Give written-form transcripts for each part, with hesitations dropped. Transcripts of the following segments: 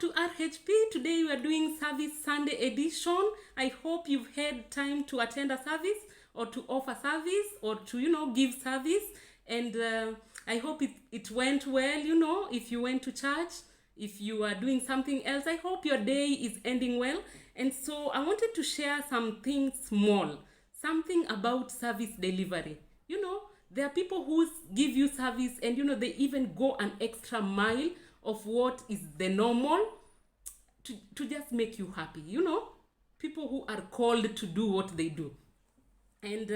to RHP. Today we are doing Service Sunday edition. I hope you've had time to attend a service or to offer service or to, give service. And I hope it went well, if you went to church, if you are doing something else. I hope your day is ending well. And so I wanted to share something small, something about service delivery. There are people who give you service and, they even go an extra mile of what is the normal to just make you happy. People who are called to do what they do. And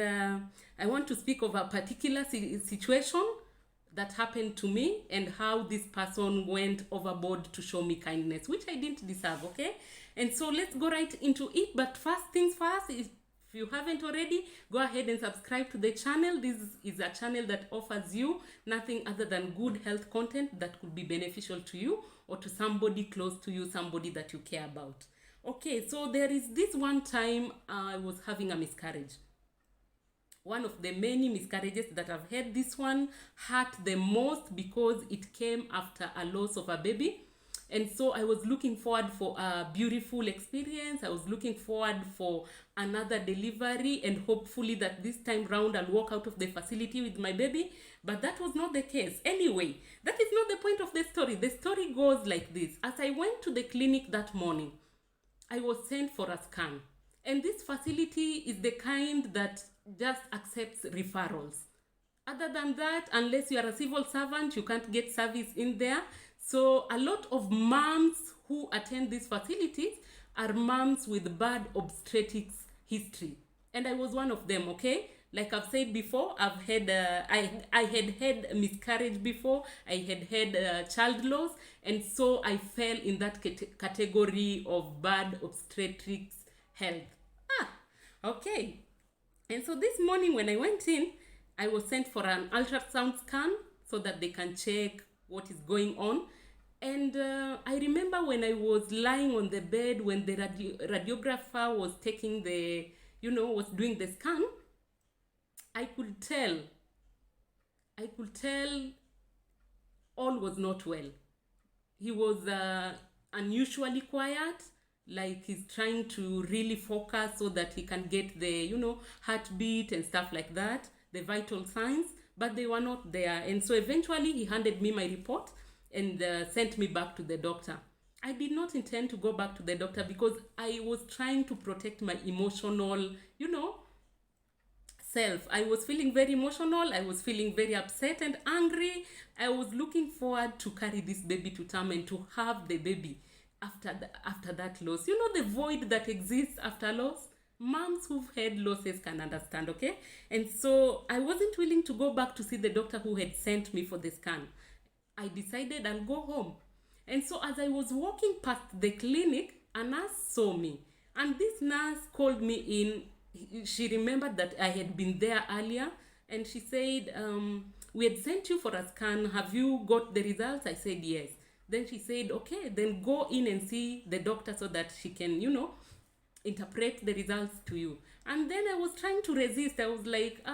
I want to speak of a particular situation that happened to me and how this person went overboard to show me kindness, which I didn't deserve, okay? And so let's go right into it. But first things first, if you haven't already, go ahead and subscribe to the channel. This is a channel that offers you nothing other than good health content that could be beneficial to you or to somebody close to you, somebody that you care about. Okay, so there is this one time I was having a miscarriage. One of the many miscarriages that I've had. This one hurt the most because it came after a loss of a baby. And so I was looking forward for a beautiful experience. I was looking forward for another delivery, and hopefully that this time round I'll walk out of the facility with my baby. But that was not the case. Anyway, that is not the point of the story. The story goes like this. As I went to the clinic that morning, I was sent for a scan. And this facility is the kind that just accepts referrals. Other than that, unless you are a civil servant, you can't get service in there. So a lot of moms who attend these facilities are moms with bad obstetrics history. And I was one of them, okay? Like I've said before, I had had a miscarriage before. I had child loss. And so I fell in that category of bad obstetrics health. Okay. And so this morning when I went in, I was sent for an ultrasound scan so that they can check what is going on. And I remember when I was lying on the bed, when the radiographer was taking was doing the scan, I could tell all was not well. He was unusually quiet, like he's trying to really focus so that he can get the, heartbeat and stuff like that, the vital signs, but they were not there. And so eventually he handed me my report and sent me back to the doctor. I did not intend to go back to the doctor because I was trying to protect my emotional, self. I was feeling very emotional. I was feeling very upset and angry. I was looking forward to carry this baby to term and to have the baby after that loss. The void that exists after loss. Moms who've had losses can understand, okay? And so I wasn't willing to go back to see the doctor who had sent me for the scan. I decided I'll go home. And so as I was walking past the clinic, a nurse saw me. And this nurse called me in. She remembered that I had been there earlier. And she said, we had sent you for a scan. Have you got the results? I said, yes. Then she said, okay, then go in and see the doctor so that she can, interpret the results to you. And then I was trying to resist. I was like,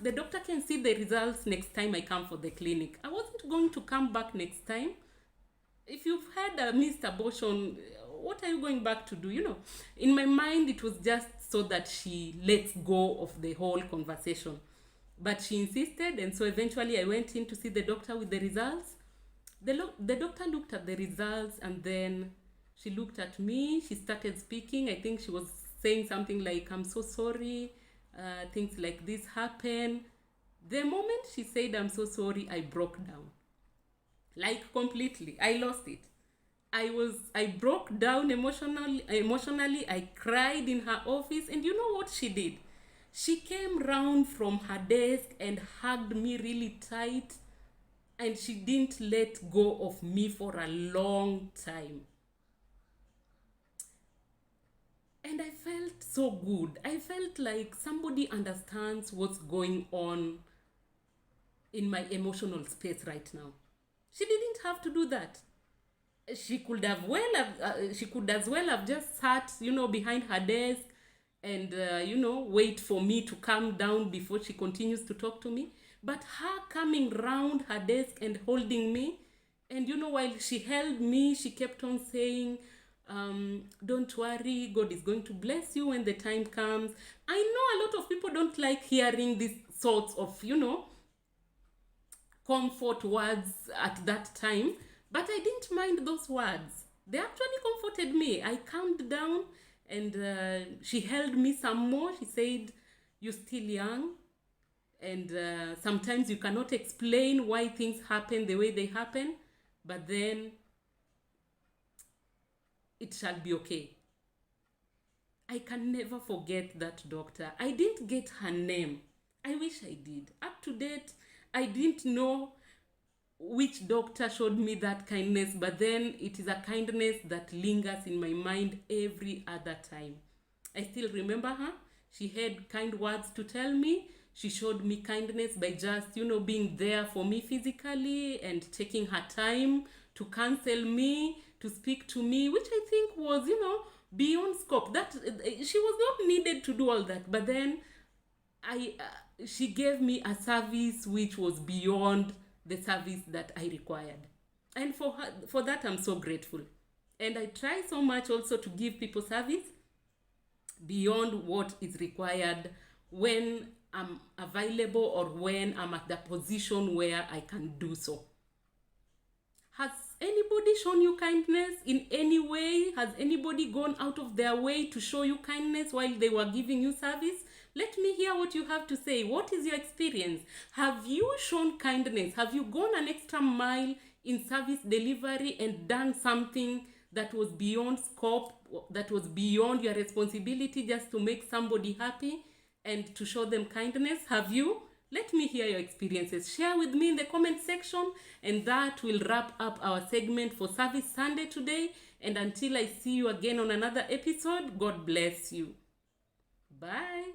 the doctor can see the results next time I come for the clinic. I wasn't going to come back next time. If you've had a missed abortion, what are you going back to do? In my mind, it was just so that she lets go of the whole conversation. But she insisted, and so eventually I went in to see the doctor with the results. The doctor looked at the results, and then she looked at me. She started speaking. I think she was saying something like, I'm so sorry. Things like this happen. The moment she said, I'm so sorry, I broke down. Like completely. I lost it. I broke down emotionally. I cried in her office. And you know what she did? She came round from her desk and hugged me really tight. And she didn't let go of me for a long time. And I felt so good. I felt like somebody understands what's going on in my emotional space right now. She didn't have to do that. She could as well have just sat, behind her desk and, wait for me to calm down before she continues to talk to me. But her coming round her desk and holding me, And while she held me, she kept on saying, don't worry, God is going to bless you when the time comes. I know a lot of people don't like hearing these sorts of, comfort words at that time, but I didn't mind those words. They actually comforted me. I calmed down, and she held me some more. She said, you're still young, and sometimes you cannot explain why things happen the way they happen, but then it shall be okay. I can never forget that doctor. I didn't get her name. I wish I did. Up to date, I didn't know which doctor showed me that kindness, but then it is a kindness that lingers in my mind every other time. I still remember her. She had kind words to tell me. She showed me kindness by just, being there for me physically and taking her time to counsel me, to speak to me, which I think was, beyond scope. That she was not needed to do all that, but then she gave me a service which was beyond the service that I required, and for that I'm so grateful. And I try so much also to give people service beyond what is required when I'm available or when I'm at the position where I can do so. Has anybody shown you kindness in any way? Has anybody gone out of their way to show you kindness while they were giving you service? Let me hear what you have to say. What is your experience? Have you shown kindness? Have you gone an extra mile in service delivery and done something that was beyond scope, that was beyond your responsibility, just to make somebody happy and to show them kindness? Have you? Let me hear your experiences. Share with me in the comment section, and that will wrap up our segment for Service Sunday today. And until I see you again on another episode, God bless you. Bye.